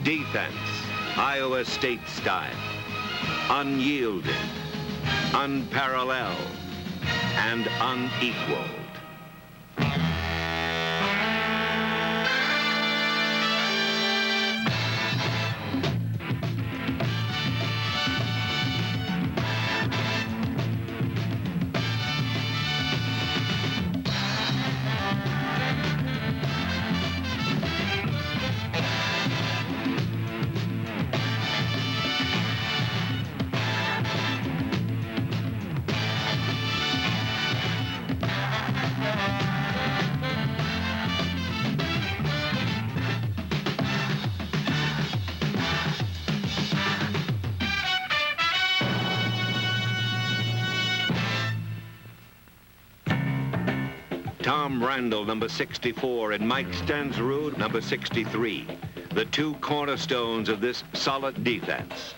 defense, Iowa State style. Unyielding, unparalleled, and unequaled. Tom Randall, number 64, and Mike Stensrud, number 63, the two cornerstones of this solid defense.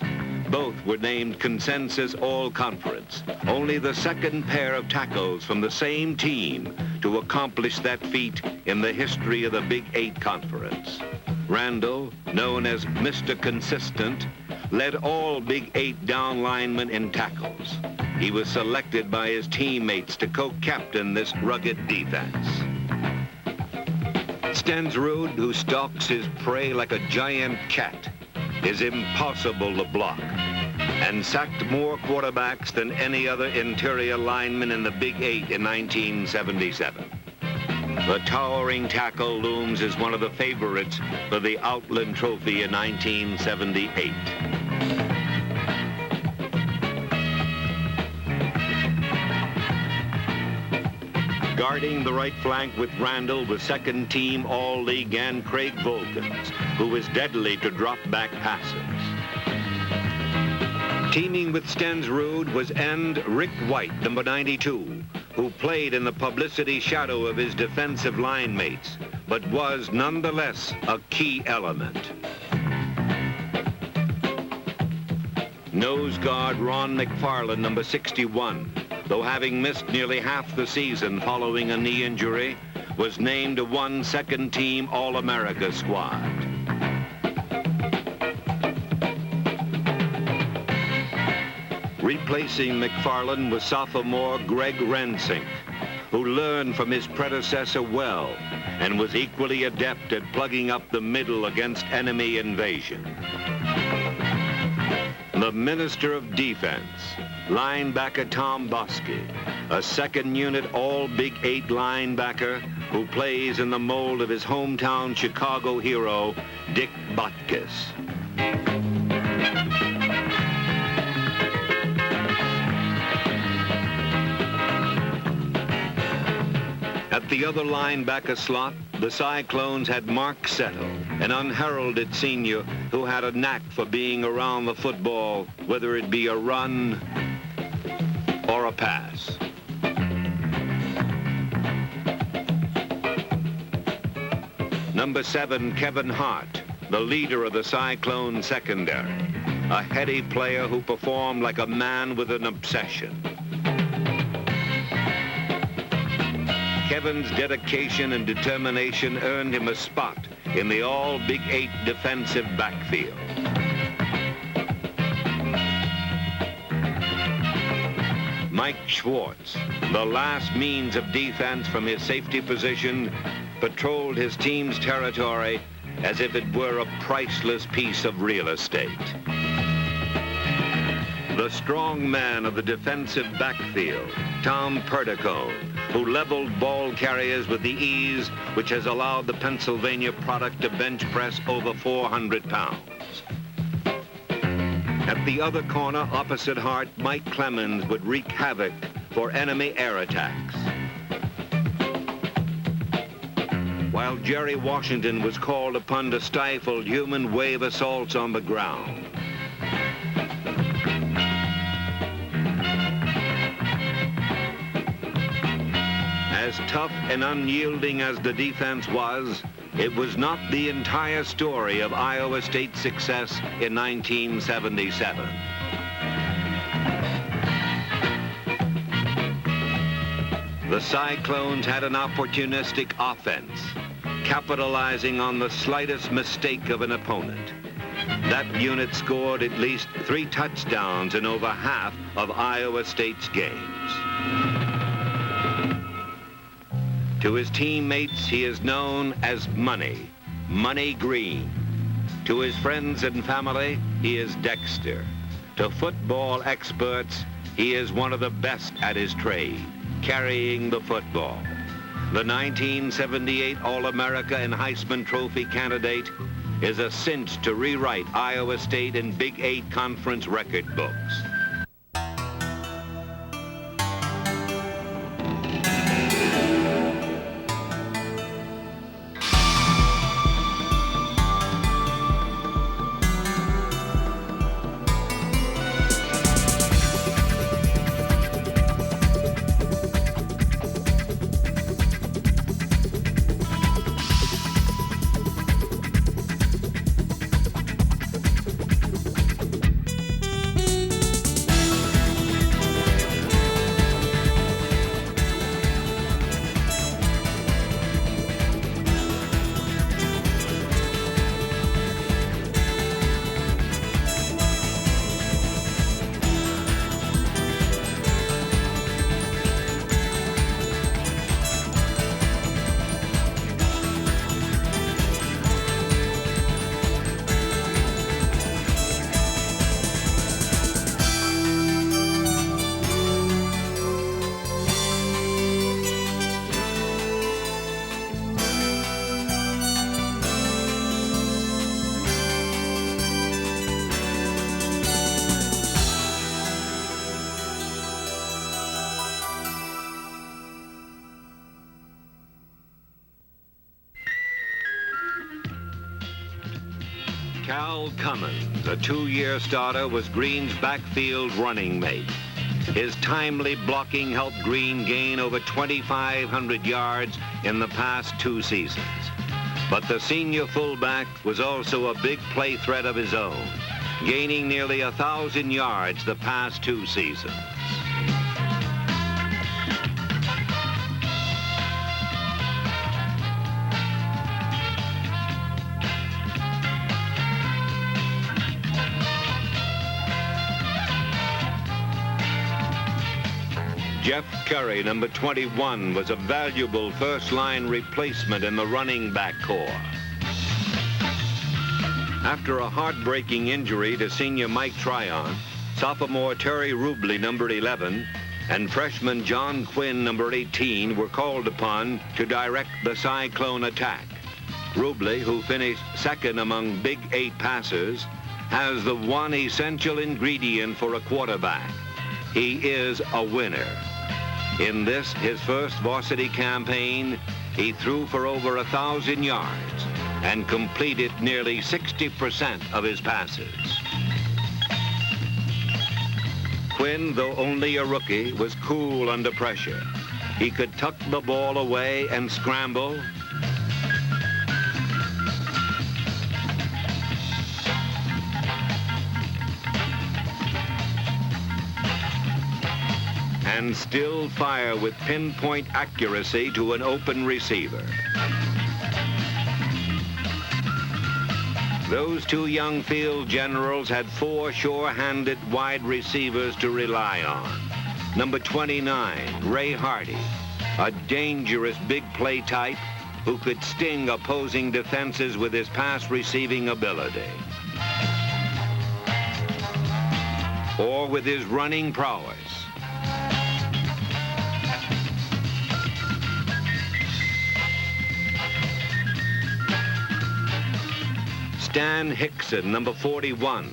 Both were named Consensus All-Conference, only the second pair of tackles from the same team to accomplish that feat in the history of the Big 8 Conference. Randall, known as Mr. Consistent, led all Big 8 down linemen in tackles. He was selected by his teammates to co-captain this rugged defense. Stensrud, who stalks his prey like a giant cat, is impossible to block and sacked more quarterbacks than any other interior lineman in the Big 8 in 1977. The towering tackle looms as one of the favorites for the Outland Trophy in 1978. Guarding the right flank with Randall was second-team All-League and Craig Volkins, who was deadly to drop-back passes. Teaming with Stensrud was end Rick White, number 92, who played in the publicity shadow of his defensive line mates, but was nonetheless a key element. Nose guard Ron McFarland, number 61, though having missed nearly half the season following a knee injury, was named to one second-team All-America squad. Replacing McFarland was sophomore Greg Rensink, who learned from his predecessor well and was equally adept at plugging up the middle against enemy invasion. The Minister of Defense, linebacker Tom Bosky, a second-unit All-Big 8 linebacker who plays in the mold of his hometown Chicago hero, Dick Butkus. At the other linebacker slot, the Cyclones had Mark Settle, an unheralded senior who had a knack for being around the football, whether it be a run or a pass. Number 7, Kevin Hart, the leader of the Cyclone secondary, a heady player who performed like a man with an obsession. Kevin's dedication and determination earned him a spot in the All-Big 8 defensive backfield. Mike Schwartz, the last means of defense from his safety position, patrolled his team's territory as if it were a priceless piece of real estate. The strong man of the defensive backfield, Tom Perdico, who leveled ball carriers with the ease which has allowed the Pennsylvania product to bench press over 400 pounds. At the other corner opposite Hart, Mike Clemens would wreak havoc for enemy air attacks. While Jerry Washington was called upon to stifle human wave assaults on the ground. As tough and unyielding as the defense was, it was not the entire story of Iowa State's success in 1977. The Cyclones had an opportunistic offense, capitalizing on the slightest mistake of an opponent. That unit scored at least 3 touchdowns in over half of Iowa State's games. To his teammates, he is known as Money Green. To his friends and family, he is Dexter. To football experts, he is one of the best at his trade, carrying the football. The 1978 All-America and Heisman Trophy candidate is a cinch to rewrite Iowa State and Big 8 conference record books. Cal Cummins, a 2-year starter, was Green's backfield running mate. His timely blocking helped Green gain over 2,500 yards in the past 2 seasons. But the senior fullback was also a big play threat of his own, gaining nearly 1,000 yards the past 2 seasons. Jeff Curry, number 21, was a valuable first-line replacement in the running back corps. After a heartbreaking injury to senior Mike Tryon, sophomore Terry Rubley, number 11, and freshman John Quinn, number 18, were called upon to direct the Cyclone attack. Rubley, who finished second among Big 8 passers, has the one essential ingredient for a quarterback. He is a winner. In this, his first varsity campaign, he threw for over 1,000 yards and completed nearly 60% of his passes. Quinn, though only a rookie, was cool under pressure. He could tuck the ball away and scramble, and still fire with pinpoint accuracy to an open receiver. Those 2 young field generals had 4 sure-handed wide receivers to rely on. Number 29, Ray Hardy, a dangerous big play type who could sting opposing defenses with his pass receiving ability, or with his running prowess. Stan Hickson, number 41,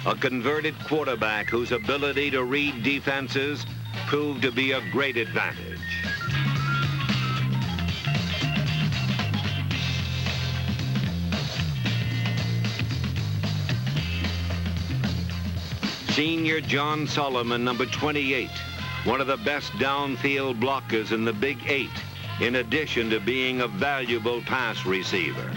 a converted quarterback whose ability to read defenses proved to be a great advantage. Senior John Solomon, number 28, one of the best downfield blockers in the Big 8, in addition to being a valuable pass receiver.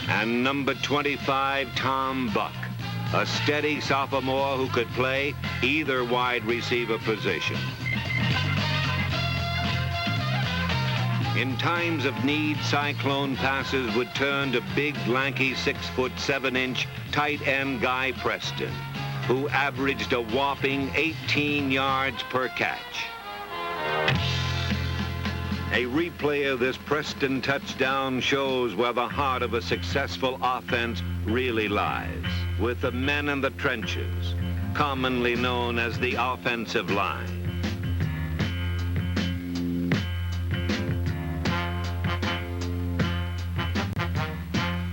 And number 25, Tom Buck, a steady sophomore who could play either wide receiver position. In times of need, Cyclone passes would turn to big, lanky, 6'7" tight end Guy Preston, who averaged a whopping 18 yards per catch. A replay of this Preston touchdown shows where the heart of a successful offense really lies, with the men in the trenches, commonly known as the offensive line.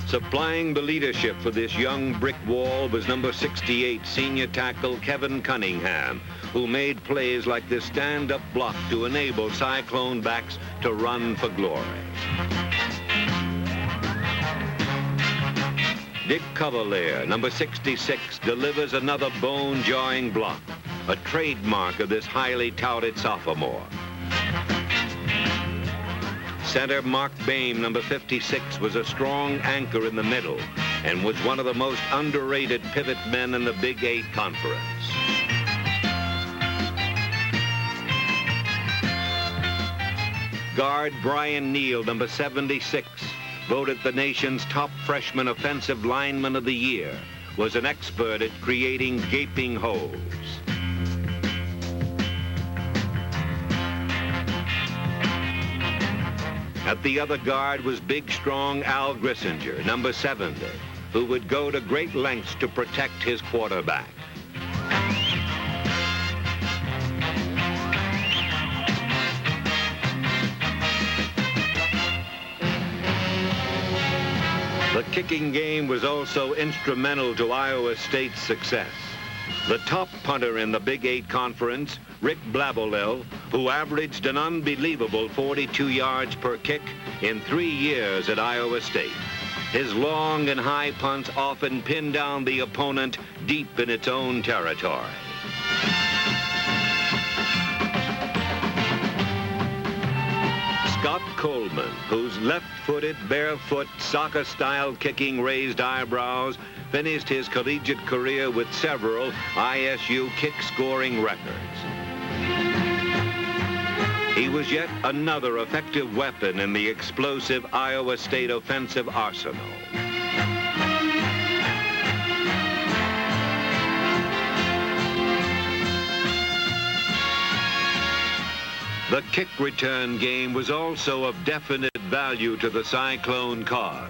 Supplying the leadership for this young brick wall was number 68 senior tackle Kevin Cunningham, who made plays like this stand-up block to enable Cyclone backs to run for glory. Dick Cavalier, number 66, delivers another bone-jawing block, a trademark of this highly touted sophomore. Center Mark Boehm, number 56, was a strong anchor in the middle and was one of the most underrated pivot men in the Big 8 Conference. Guard Brian Neal, number 76, voted the nation's top freshman offensive lineman of the year, was an expert at creating gaping holes. At the other guard was big, strong Al Grissinger, number 70, who would go to great lengths to protect his quarterback. The kicking game was also instrumental to Iowa State's success. The top punter in the Big 8 Conference, Rick Blabolel, who averaged an unbelievable 42 yards per kick in 3 years at Iowa State. His long and high punts often pinned down the opponent deep in its own territory. Scott Coleman, whose left-footed, barefoot, soccer-style kicking raised eyebrows, finished his collegiate career with several ISU kick-scoring records. He was yet another effective weapon in the explosive Iowa State offensive arsenal. The kick return game was also of definite value to the Cyclone cause.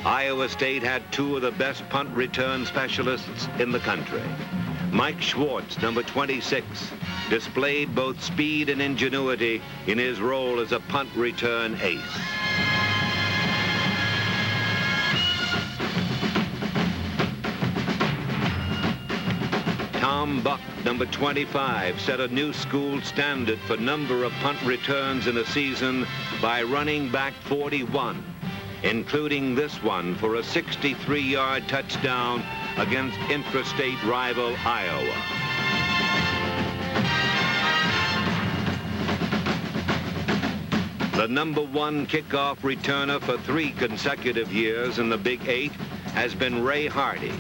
Iowa State had two of the best punt return specialists in the country. Mike Schwartz, number 26, displayed both speed and ingenuity in his role as a punt return ace. Tom Buck, number 25, set a new school standard for number of punt returns in a season by running back 41, including this one for a 63-yard touchdown against intrastate rival Iowa. The number 1 kickoff returner for 3 consecutive years in the Big 8 has been Ray Hardy.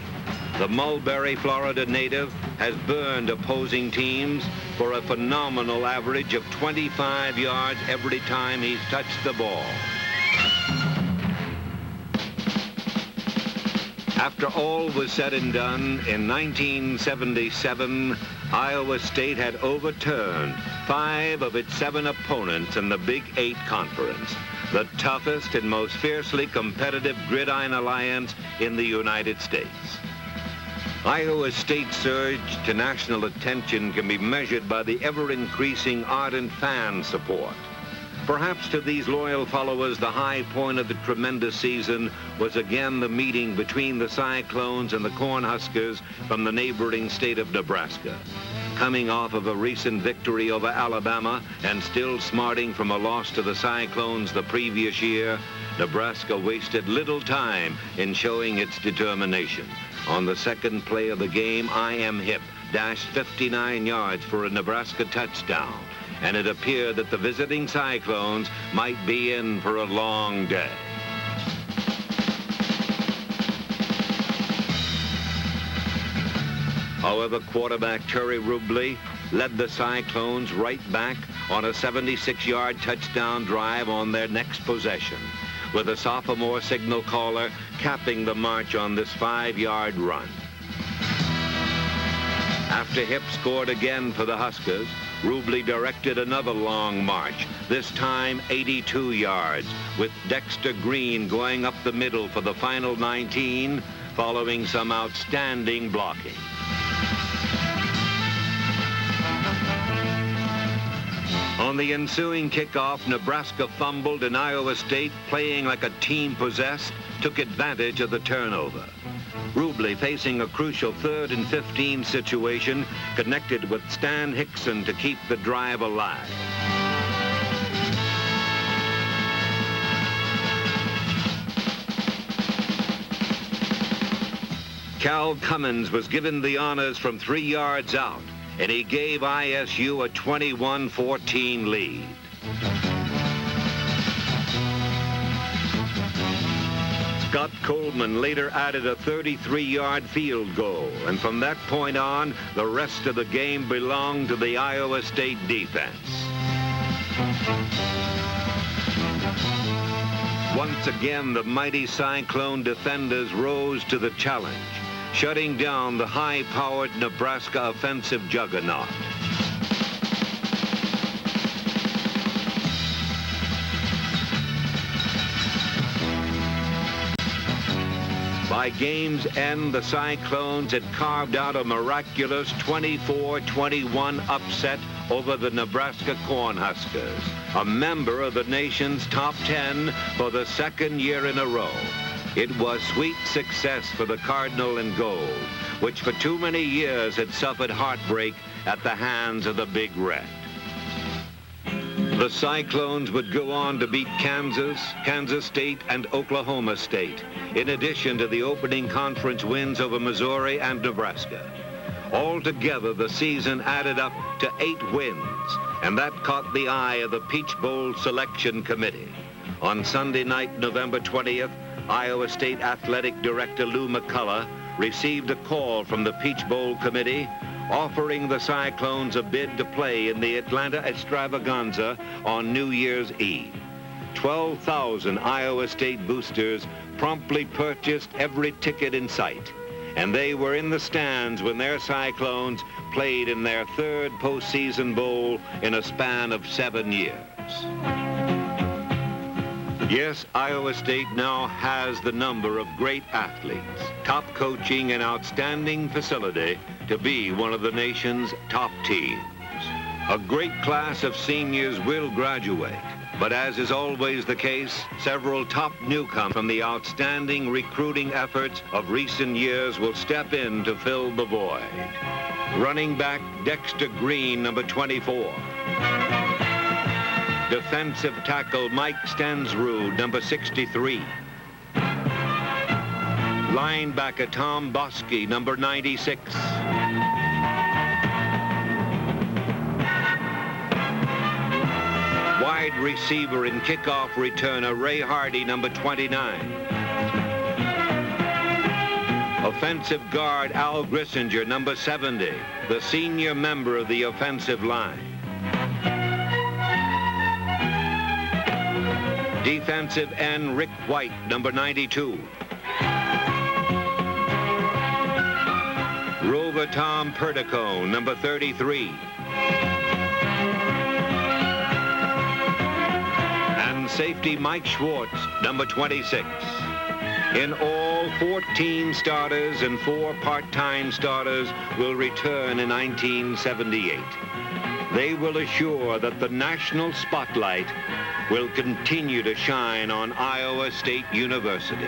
The Mulberry, Florida native has burned opposing teams for a phenomenal average of 25 yards every time he's touched the ball. After all was said and done, in 1977, Iowa State had overturned 5 of its 7 opponents in the Big 8 Conference, the toughest and most fiercely competitive gridiron alliance in the United States. Iowa State's surge to national attention can be measured by the ever-increasing ardent fan support. Perhaps to these loyal followers, the high point of the tremendous season was again the meeting between the Cyclones and the Cornhuskers from the neighboring state of Nebraska. Coming off of a recent victory over Alabama and still smarting from a loss to the Cyclones the previous year, Nebraska wasted little time in showing its determination. On the second play of the game, I Am Hip dashed 59 yards for a Nebraska touchdown, and it appeared that the visiting Cyclones might be in for a long day. However, quarterback Terry Rubley led the Cyclones right back on a 76-yard touchdown drive on their next possession, with a sophomore signal caller capping the march on this 5-yard run. After Hipp scored again for the Huskers, Rubley directed another long march, this time 82 yards, with Dexter Green going up the middle for the final 19, following some outstanding blocking. On the ensuing kickoff, Nebraska fumbled and Iowa State, playing like a team possessed, took advantage of the turnover. Rubley, facing a crucial 3rd and 15 situation, connected with Stan Hickson to keep the drive alive. Cal Cummins was given the honors from 3 yards out, and he gave ISU a 21-14 lead. Scott Coleman later added a 33-yard field goal, and from that point on, the rest of the game belonged to the Iowa State defense. Once again, the mighty Cyclone defenders rose to the challenge, shutting down the high-powered Nebraska offensive juggernaut. By game's end, the Cyclones had carved out a miraculous 24-21 upset over the Nebraska Cornhuskers, a member of the nation's top 10 for the 2nd year in a row. It was sweet success for the Cardinal and Gold, which for too many years had suffered heartbreak at the hands of the Big Red. The Cyclones would go on to beat Kansas, Kansas State, and Oklahoma State, in addition to the opening conference wins over Missouri and Nebraska. Altogether, the season added up to 8 wins, and that caught the eye of the Peach Bowl Selection Committee. On Sunday night, November 20th, Iowa State Athletic Director Lou McCullough received a call from the Peach Bowl Committee offering the Cyclones a bid to play in the Atlanta Extravaganza on New Year's Eve. 12,000 Iowa State boosters promptly purchased every ticket in sight, and they were in the stands when their Cyclones played in their 3rd postseason bowl in a span of 7 years. Yes, Iowa State now has the number of great athletes, top coaching, and outstanding facility to be one of the nation's top teams. A great class of seniors will graduate, but as is always the case, several top newcomers from the outstanding recruiting efforts of recent years will step in to fill the void. Running back Dexter Green, number 24. Defensive tackle Mike Stensrud, number 63. Linebacker Tom Bosky, number 96. Wide receiver and kickoff returner Ray Hardy, number 29. Offensive guard Al Grissinger, number 70, the senior member of the offensive line. Defensive end Rick White, number 92. Rover Tom Perdico, number 33. And safety Mike Schwartz, number 26. In all, 14 starters and 4 part-time starters will return in 1978. They will assure that the national spotlight will continue to shine on Iowa State University.